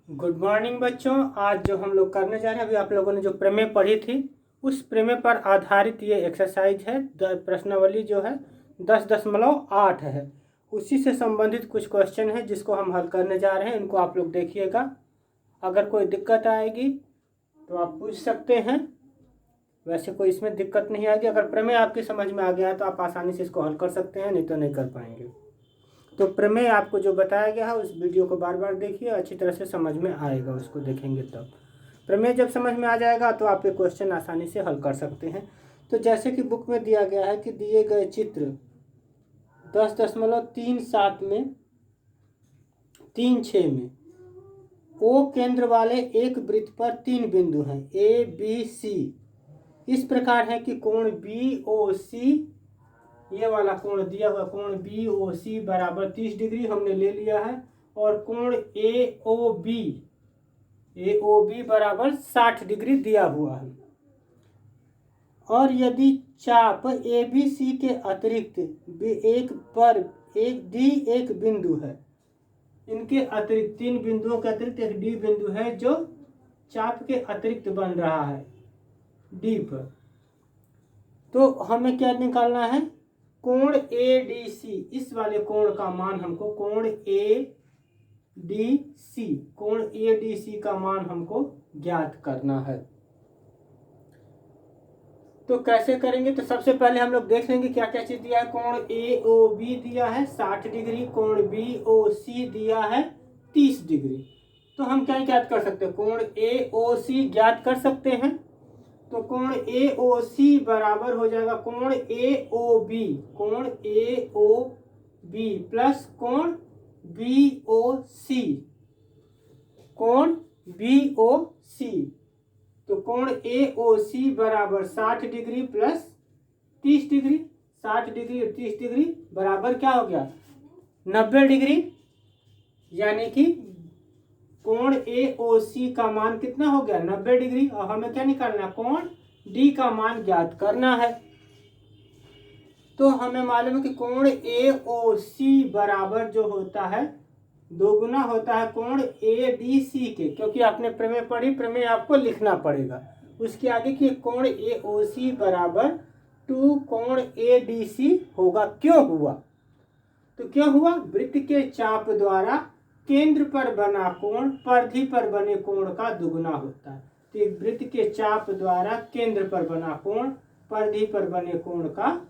Good morning बच्चों। आज जो हम लोग करने जा रहे हैं, अभी आप लोगों ने जो प्रमेय पढ़ी थी उस प्रमेय पर आधारित ये एक्सरसाइज है। प्रश्नावली जो है 10.8 है, उसी से संबंधित कुछ क्वेश्चन है जिसको हम हल करने जा रहे हैं। इनको आप लोग देखिएगा, अगर कोई दिक्कत आएगी तो आप पूछ सकते हैं। वैसे कोई इसमें दिक्कत नहीं आएगी। अगर प्रमेय आपकी समझ में आ गया है तो आप आसानी से इसको हल कर सकते हैं, नहीं तो नहीं कर पाएंगे। तो प्रमेय आपको जो बताया गया है उस वीडियो को बार बार देखिए, अच्छी तरह से समझ में आएगा। उसको देखेंगे तब प्रमेय जब समझ में आ जाएगा तो आप ये क्वेश्चन आसानी से हल कर सकते हैं। तो जैसे कि बुक में दिया गया है कि दिए गए चित्र 10.37 में 3.6 में ओ केंद्र वाले एक वृत्त पर 3 बिंदु हैं ए बी सी। इस प्रकार है कि कोण बी ओ सी, ये वाला कोण दिया हुआ कोण बी ओ सी बराबर 30 डिग्री हमने ले लिया है, और कोण ए ओ बी बराबर 60 डिग्री दिया हुआ है। और यदि चाप ए बी सी के अतिरिक्त एक बिंदु है, इनके अतिरिक्त 3 बिंदुओं के अतिरिक्त एक डी बिंदु है जो चाप के अतिरिक्त बन रहा है डी पर, तो हमें क्या निकालना है? कोण ए डी सी। इस वाले कोण का मान हमको कोण ए डी सी का मान हमको ज्ञात करना है। तो कैसे करेंगे? तो सबसे पहले हम लोग देख लेंगे क्या क्या चीज दिया है। कोण ए ओ बी दिया है 60 डिग्री, कोण बी ओ सी दिया है 30 डिग्री। तो हम क्या ज्ञात कर सकते हैं? कोण ए ओ सी ज्ञात कर सकते हैं। तो कोण ए ओ सी बराबर हो जाएगा कोण ए ओ बी प्लस कोण बी ओ सी। तो कोण ए ओ सी बराबर 60 डिग्री प्लस 30 डिग्री। 60 डिग्री और 30 डिग्री बराबर क्या हो गया? 90 डिग्री। यानी कि कोण ए ओ सी का मान कितना हो गया? 90 डिग्री। और हमें क्या निकालना है? कोण डी का मान ज्ञात करना है। तो हमें मालूम है कि कोण ए ओ सी बराबर जो होता है दोगुना होता है कोण ए डी सी के, क्योंकि आपने प्रमेय पढ़ी, प्रमेय आपको लिखना पड़ेगा। उसके आगे की कोण ए ओ सी बराबर 2 कोण ए डी सी होगा। क्यों हुआ? तो क्यों हुआ? वृत्त के चाप द्वारा केंद्र पर बना कोण परिधि पर बने कोण का दुगुना होता है। तो एक वृत्त के चाप द्वारा केंद्र पर बना कोण परिधि पर बने कोण का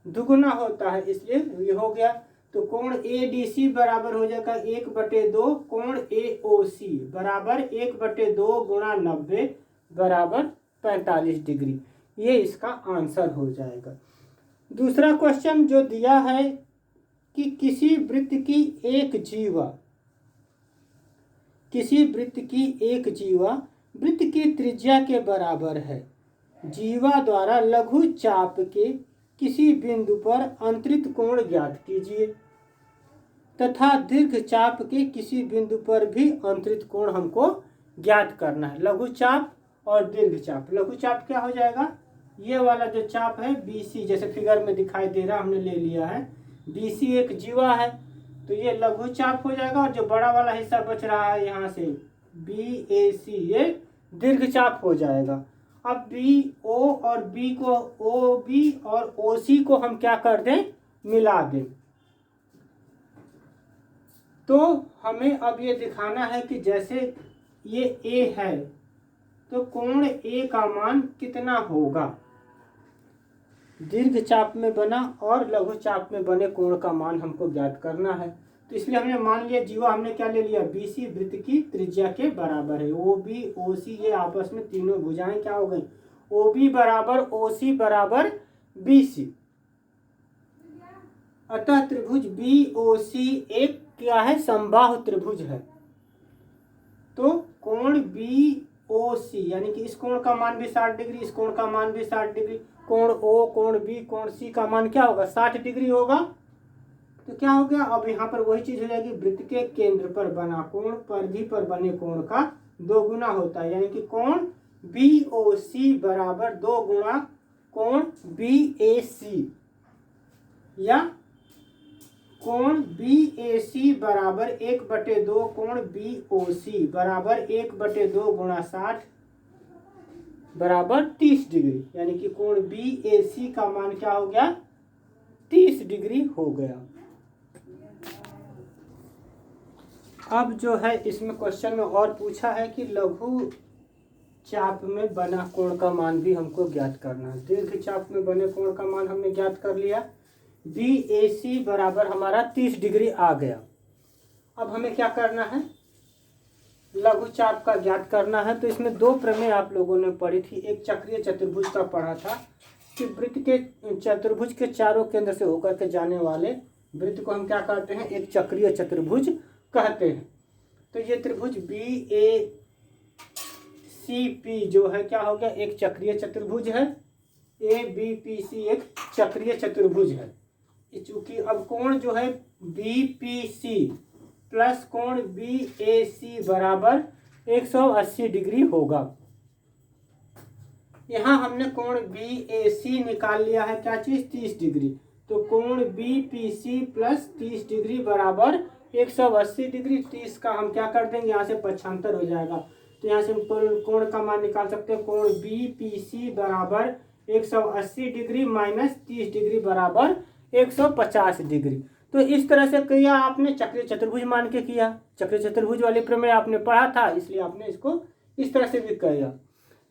दुगुना होता है, इसलिए ये हो गया। तो कोण ए डी सी बराबर हो जाएगा 1/2 कोण ए ओ सी बराबर 1/2 गुणा 90 बराबर 45 डिग्री। ये इसका आंसर हो जाएगा। दूसरा क्वेश्चन जो दिया है कि किसी वृत्त की एक जीवा वृत्त की त्रिज्या के बराबर है। जीवा द्वारा लघु चाप के किसी बिंदु पर अंतरित कोण ज्ञात कीजिए तथा दीर्घ चाप के किसी बिंदु पर भी अंतरित कोण हमको ज्ञात करना है। लघु चाप और दीर्घ चाप। लघु चाप क्या हो जाएगा? ये वाला जो चाप है BC, जैसे फिगर में दिखाई दे रहा, हमने ले लिया है। BC एक जीवा है तो ये लघु चाप हो जाएगा, और जो बड़ा वाला हिस्सा बच रहा है यहाँ से BAC, ये दीर्घ चाप हो जाएगा। अब BO और B को OB और OC को हम क्या कर दें? मिला दें। तो हमें अब ये दिखाना है कि जैसे ये A है तो कोण A का मान कितना होगा? दीर्घ चाप में बना और लघु चाप में बने कोण का मान हमको ज्ञात करना है। तो इसलिए हमने मान लिया जीवा हमने क्या ले लिया? BC वृत्त की त्रिज्या के बराबर है। OB OC ये आपस में तीनों भुजाएं क्या हो गई? OB बराबर OC बराबर BC। अतः त्रिभुज BOC एक क्या है? समबाहु त्रिभुज है। तो कोण BOC यानी कि इस कोण का मान भी 60 डिग्री, इस कोण का मान भी 60 डिग्री। कोण O, कोण B, कोण C का मान क्या होगा? 60 डिग्री होगा। तो क्या हो गया? अब यहाँ पर वही चीज हो जाएगी, वृत्त के केंद्र पर बना कोण परिधि पर बने कोण का दोगुना होता है। यानी कि कोण BOC बराबर 2 गुणा कोण BAC, या कोण BAC बराबर 1/2 कोण BOC बराबर 1/2 गुणा 60 बराबर 30 डिग्री, यानी कि कोण BAC का मान क्या हो गया, 30 डिग्री हो गया। अब जो है इसमें क्वेश्चन में और पूछा है कि लघु चाप में बना कोण का मान भी हमको ज्ञात करना है। दीर्घ चाप में बने कोण का मान हमने ज्ञात कर लिया, BAC बराबर हमारा 30 डिग्री आ गया। अब हमें क्या करना है, लघु चाप का ज्ञात करना है। तो इसमें दो प्रमेय आप लोगों ने पढ़ी थी, एक चक्रीय चतुर्भुज का पढ़ा था कि वृत्त के चतुर्भुज के चारों केंद्र से होकर के जाने वाले वृत्त को हम क्या कहते हैं, एक चक्रीय चतुर्भुज कहते हैं। तो ये त्रिभुज BACP जो है क्या हो गया, एक चक्रीय चतुर्भुज है। ABPC एक चक्रीय चतुर्भुज है। चूंकि अब कोण जो है BPC प्लस कोण BAC बराबर 180 डिग्री होगा। यहाँ हमने कोण BAC निकाल लिया है, क्या चीज, 30 डिग्री। तो कोण BPC प्लस 30 डिग्री बराबर 180 डिग्री। 30 का हम क्या कर देंगे, यहाँ से पक्षांतर हो जाएगा, तो यहाँ से हम कोण का मान निकाल सकते हैं। कोण BPC बराबर 180 डिग्री माइनस 30 डिग्री बराबर 150 डिग्री। तो इस तरह से किया आपने, चक्रीय चतुर्भुज मान के किया, चक्रीय चतुर्भुज वाले प्रमेय आपने पढ़ा था, इसलिए आपने इसको इस तरह से भी किया।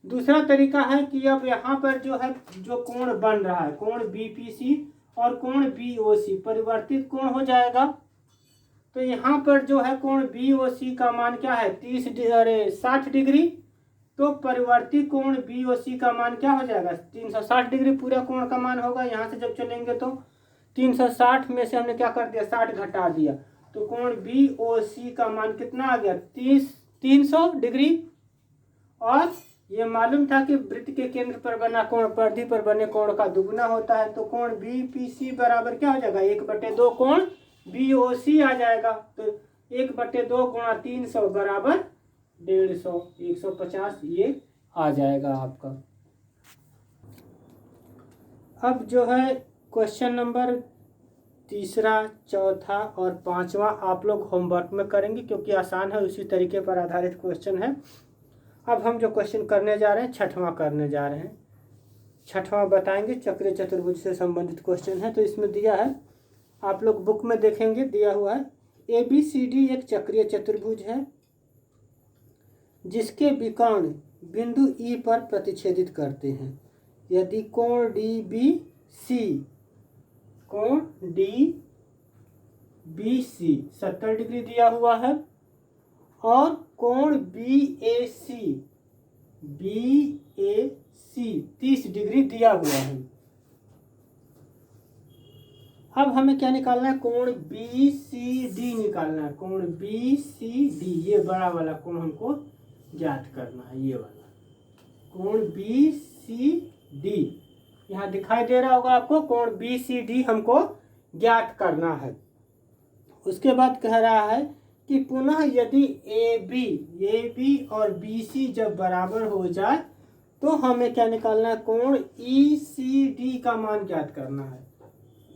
दूसरा तरीका है कि अब यहाँ पर जो है जो कोण बन रहा है, कोण BPC और कोण BOC परिवर्तित कोण हो जाएगा। तो यहाँ पर जो है कोण BOC का मान क्या है, 60 डिग्री। तो परिवर्ती कोण BOC का मान क्या हो जाएगा, 360 डिग्री पूरा कोण का मान होगा। यहाँ से जब चलेंगे तो 360 में से हमने क्या कर दिया, 60 घटा दिया, तो कोण BOC का मान कितना आ गया, 300 डिग्री। और ये मालूम था कि वृत्त के केंद्र पर बना कोण परिधि पर बने कोण का दुगुना होता है। तो कोण BPC बराबर क्या हो जाएगा, 1/2 कोण BOC आ जाएगा। तो 1/2 गुणा 300 बराबर 150, 150 ये आ जाएगा आपका। अब जो है क्वेश्चन नंबर तीसरा, चौथा और पांचवा आप लोग होमवर्क में करेंगे, क्योंकि आसान है, उसी तरीके पर आधारित क्वेश्चन है। अब हम जो क्वेश्चन करने जा रहे हैं, छठवां करने जा रहे हैं। छठवां बताएंगे, चक्रीय चतुर्भुज से संबंधित क्वेश्चन है। तो इसमें दिया है, आप लोग बुक में देखेंगे, दिया हुआ है ABCD एक चक्रीय चतुर्भुज है जिसके विकर्ण बिंदु E पर प्रतिच्छेदित करते हैं। यदि कोण DBC, कोण DBC 70 डिग्री दिया हुआ है और कोण BAC 30 डिग्री दिया हुआ है। अब हमें क्या निकालना है, कोण BCD निकालना है। कोण BCD ये बड़ा वाला कोण हमको ज्ञात करना है, ये वाला कोण BCD यहाँ दिखाई दे रहा होगा आपको। कोण BCD हमको ज्ञात करना है। उसके बाद कह रहा है कि पुनः यदि AB और BC जब बराबर हो जाए तो हमें क्या निकालना है, कोण ECD का मान ज्ञात करना है।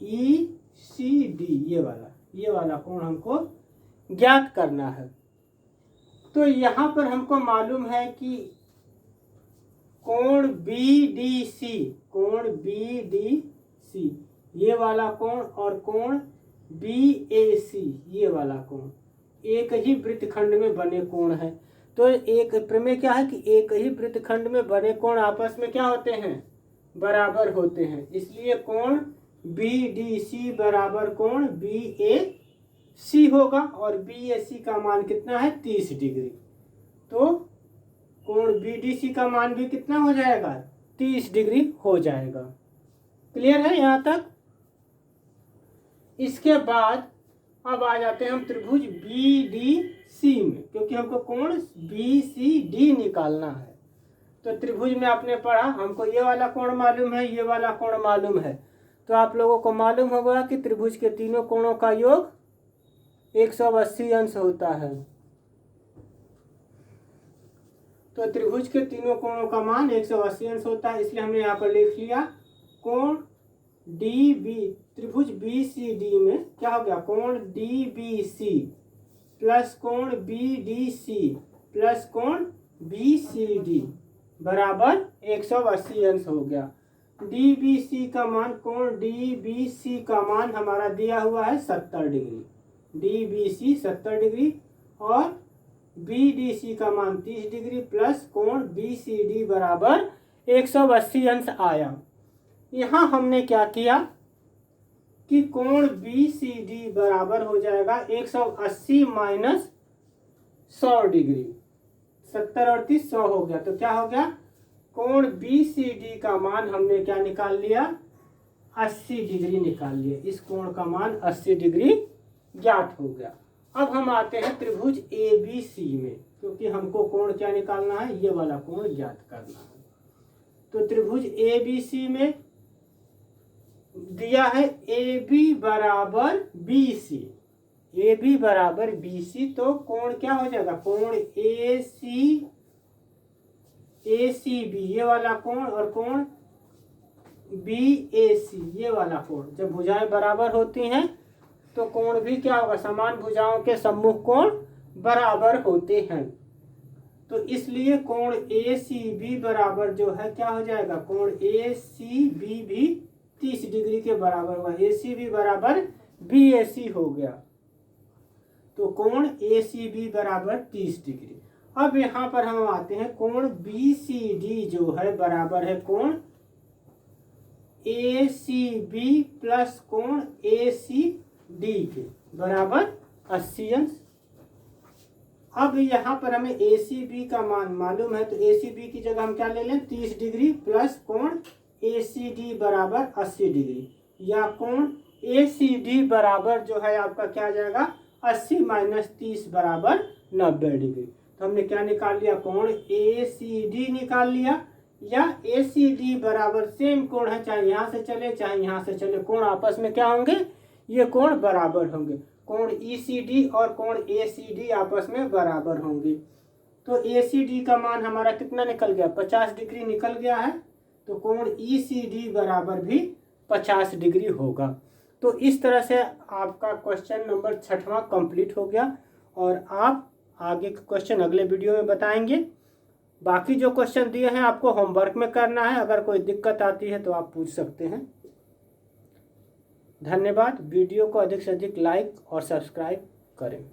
ECD ये वाला कोण हमको ज्ञात करना है। तो यहाँ पर हमको मालूम है कि कोण BDC ये वाला कोण और कोण BAC ये वाला कोण एक ही वृत्तखंड में बने कोण है। तो एक प्रमेय क्या है कि एक ही वृत्तखंड में बने कोण आपस में क्या होते हैं, बराबर होते हैं। इसलिए कोण BDC बराबर कोण BAC होगा और BAC का मान कितना है, 30 डिग्री। तो कोण BDC का मान भी कितना हो जाएगा, 30 डिग्री हो जाएगा। क्लियर है यहाँ तक। इसके बाद अब आ जाते हैं हम त्रिभुज BDC में, क्योंकि हमको कोण BCD निकालना है। तो त्रिभुज में आपने पढ़ा, हमको ये वाला कोण मालूम है, ये वाला कोण मालूम है। तो आप लोगों को मालूम होगा कि त्रिभुज के तीनों कोणों का योग 180 अंश होता है। तो त्रिभुज के तीनों कोणों का मान 180 अंश होता है। इसलिए हमने यहाँ पर लिख लिया कोण डी बी त्रिभुज बी सी डी में क्या हो गया, कोण डी बी सी प्लस कोण बी डी सी प्लस कोण बी सी डी बराबर 180 अंश हो गया। डी बी सी का मान, कोण डी बी सी का मान हमारा दिया हुआ है 70 degree, D B C 70 degree और बी डी सी का मान 30 डिग्री प्लस कोण बी सी डी बराबर 180 अंश आया। यहाँ हमने क्या किया कि कोण बी सी डी बराबर हो जाएगा 180 माइनस 100 डिग्री, 70 और 30 100 हो गया। तो क्या हो गया, कोण बी सी डी का मान हमने क्या निकाल लिया, 80 डिग्री निकाल लिया। इस कोण का मान 80 डिग्री ज्ञात हो गया। अब हम आते हैं त्रिभुज ए बी सी में, क्योंकि हमको कोण क्या निकालना है, ये वाला कोण ज्ञात करना है। तो त्रिभुज ए बी सी में दिया है ए बी बराबर बी सी, ए बी बराबर बी सी, तो कोण क्या हो जाएगा, कोण ए सी बी ये वाला कोण और कोण बी ए सी ये वाला कोण, जब भुजाएं बराबर होती हैं तो कोण भी क्या होगा, समान भुजाओं के सम्मुख कोण बराबर होते हैं। तो इसलिए कोण ए सी बी बराबर जो है क्या हो जाएगा, कोण ए सी बी भी 30 डिग्री के बराबर हुआ, ए सी बी बराबर बी ए सी हो गया। तो कोण ए सी बी बराबर 30 डिग्री। अब यहाँ पर हम आते हैं, कोण बी सी डी जो है बराबर है कोण ए सी बी प्लस कोण ए सी डी के बराबर 80 अंश। अब यहाँ पर हमें ए सी बी का मान मालूम है, तो ए सी बी की जगह हम क्या ले लें, 30 डिग्री प्लस कोण ए सी डी बराबर 80 डिग्री, या कोण ए सी डी बराबर जो है आपका क्या आ जाएगा, 80 माइनस 30 बराबर 90 डिग्री। तो हमने क्या निकाल लिया, कोण ए सी डी निकाल लिया, या ए सी डी बराबर सेम कोण है, चाहे यहाँ से चले चाहे यहाँ से चले, कोण आपस में क्या होंगे, ये कोण बराबर होंगे। कोण ई सी डी और कोण ए सी डी आपस में बराबर होंगे। तो ए सी डी का मान हमारा कितना निकल गया, 50 डिग्री निकल गया है। तो कोण ई सी डी बराबर भी 50 डिग्री होगा। तो इस तरह से आपका क्वेश्चन नंबर 6वां कंप्लीट हो गया, और आप आगे के क्वेश्चन अगले वीडियो में बताएंगे। बाकी जो क्वेश्चन दिए हैं आपको होमवर्क में करना है, अगर कोई दिक्कत आती है तो आप पूछ सकते हैं। धन्यवाद। वीडियो को अधिक से अधिक लाइक और सब्सक्राइब करें।